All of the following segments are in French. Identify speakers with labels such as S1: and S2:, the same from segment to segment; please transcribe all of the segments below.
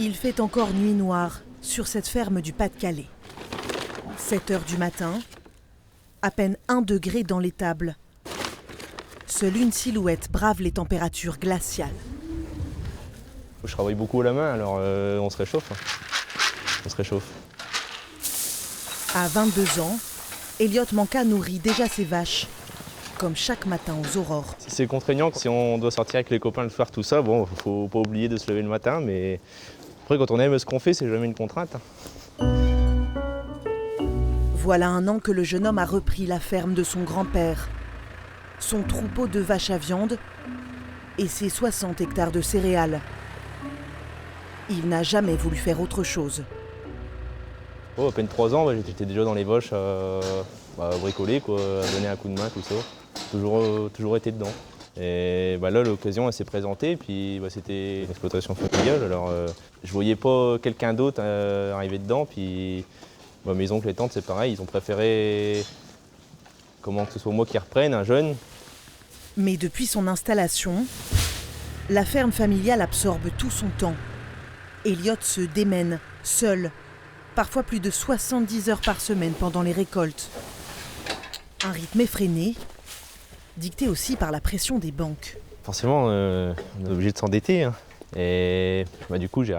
S1: Il fait encore nuit noire sur cette ferme du Pas-de-Calais. 7 heures du matin, à peine 1 degré dans l'étable. Seule une silhouette brave les températures glaciales.
S2: Je travaille beaucoup à la main, alors on se réchauffe. On se réchauffe.
S1: À 22 ans, Elliot Manca nourrit déjà ses vaches, comme chaque matin aux aurores.
S2: C'est contraignant, si on doit sortir avec les copains le soir, tout ça, bon, faut pas oublier de se lever le matin, mais après quand on aime ce qu'on fait, c'est jamais une contrainte.
S1: Voilà 1 an que le jeune homme a repris la ferme de son grand-père, son troupeau de vaches à viande et ses 60 hectares de céréales. Il n'a jamais voulu faire autre chose.
S2: Oh, à peine 3 ans, j'étais déjà dans les vaches à bricoler, quoi, à donner un coup de main, tout ça. Toujours été dedans. Et là, l'occasion elle s'est présentée, puis c'était une exploitation familiale. Alors, je voyais pas quelqu'un d'autre arriver dedans, puis mes oncles et tantes, c'est pareil, ils ont préféré que ce soit moi qui reprenne, un jeune.
S1: Mais depuis son installation, la ferme familiale absorbe tout son temps. Elliot se démène, seul, parfois plus de 70 heures par semaine pendant les récoltes. Un rythme effréné, dicté aussi par la pression des banques.
S2: Forcément, on est obligé de s'endetter. Hein. Et du coup, j'ai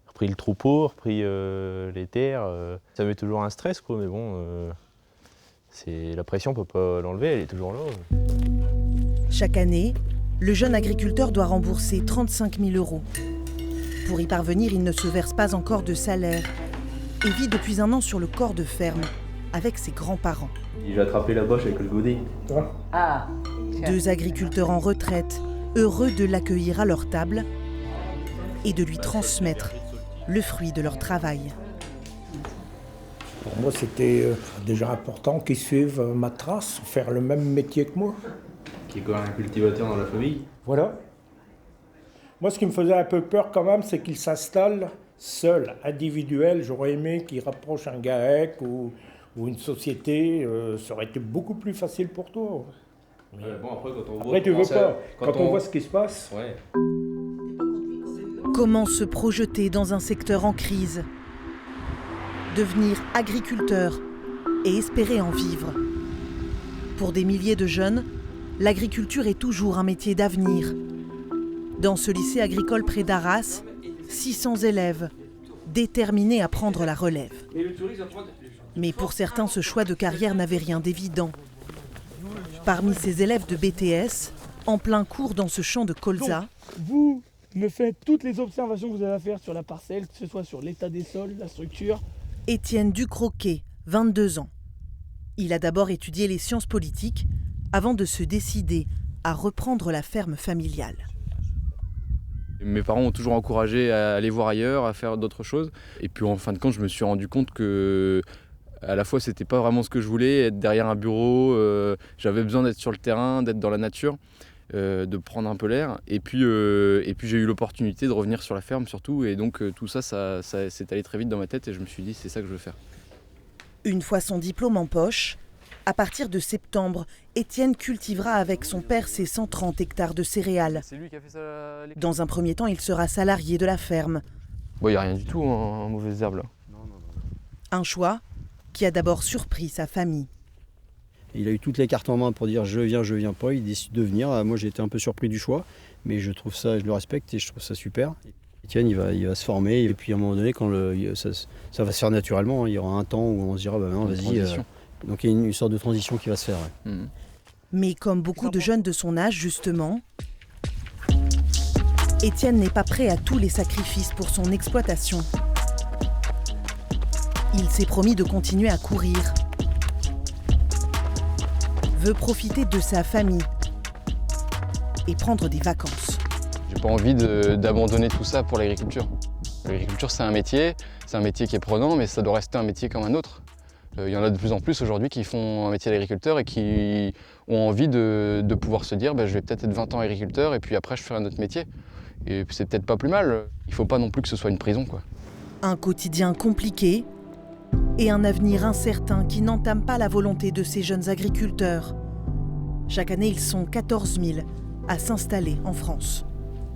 S2: repris le troupeau, repris les terres. Ça met toujours un stress, quoi, mais bon, la pression, on ne peut pas l'enlever, elle est toujours là.
S1: Chaque année, le jeune agriculteur doit rembourser 35 000 €. Pour y parvenir, il ne se verse pas encore de salaire et vit depuis 1 an sur le corps de ferme avec ses grands-parents.
S2: J'ai attrapé la bâche avec le godet.
S3: Ah.
S1: 2 agriculteurs en retraite, heureux de l'accueillir à leur table et de lui transmettre le fruit de leur travail.
S4: Pour moi, c'était déjà important qu'ils suivent ma trace, faire le même métier que moi.
S2: Qui est quand même un cultivateur dans la famille.
S4: Voilà. Moi, ce qui me faisait un peu peur quand même, c'est qu'il s'installe seul, individuel. J'aurais aimé qu'il rapproche un GAEC ou une société. Ça aurait été beaucoup plus facile pour toi. Après, tu veux pas. Quand on voit ce qui se passe.
S2: Ouais.
S1: Comment se projeter dans un secteur en crise? Devenir agriculteur et espérer en vivre. Pour des milliers de jeunes, l'agriculture est toujours un métier d'avenir. Dans ce lycée agricole près d'Arras, 600 élèves, déterminés à prendre la relève. Mais pour certains, ce choix de carrière n'avait rien d'évident. Parmi ces élèves de BTS, en plein cours dans ce champ de colza,
S5: donc, vous me faites toutes les observations que vous avez à faire sur la parcelle, que ce soit sur l'état des sols, la structure.
S1: Étienne Ducroquet, 22 ans. Il a d'abord étudié les sciences politiques avant de se décider à reprendre la ferme familiale.
S6: Mes parents ont toujours encouragé à aller voir ailleurs, à faire d'autres choses. Et puis en fin de compte, je me suis rendu compte que à la fois c'était pas vraiment ce que je voulais, être derrière un bureau, j'avais besoin d'être sur le terrain, d'être dans la nature, de prendre un peu l'air. Et puis j'ai eu l'opportunité de revenir sur la ferme surtout. Et donc tout ça s'est allé très vite dans ma tête et je me suis dit c'est ça que je veux faire.
S1: Une fois son diplôme en poche, à partir de septembre, Étienne cultivera avec son père ses 130 hectares de céréales.
S6: C'est lui qui a fait ça.
S1: Dans un premier temps, il sera salarié de la ferme.
S6: Bon, il n'y a rien du tout en mauvaises herbes là.
S1: Un choix qui a d'abord surpris sa famille.
S7: Il a eu toutes les cartes en main pour dire je viens pas, il décide de venir. Moi j'ai été un peu surpris du choix, mais je trouve ça, je le respecte et je trouve ça super. Étienne il va se former et puis à un moment donné quand ça va se faire naturellement, il y aura un temps où on se dira non vas-y. Donc il y a une sorte de transition qui va se faire. Ouais.
S1: Mais comme beaucoup de jeunes de son âge justement, Étienne n'est pas prêt à tous les sacrifices pour son exploitation. Il s'est promis de continuer à courir, veut profiter de sa famille et prendre des vacances.
S6: J'ai pas envie d'abandonner tout ça pour l'agriculture. L'agriculture c'est un métier qui est prenant, mais ça doit rester un métier comme un autre. Il y en a de plus en plus aujourd'hui qui font un métier d'agriculteur et qui ont envie de pouvoir se dire je vais peut-être être 20 ans agriculteur et puis après je ferai un autre métier. Et c'est peut-être pas plus mal. Il faut pas non plus que ce soit une prison, quoi.
S1: Un quotidien compliqué et un avenir incertain qui n'entame pas la volonté de ces jeunes agriculteurs. Chaque année, ils sont 14 000 à s'installer en France.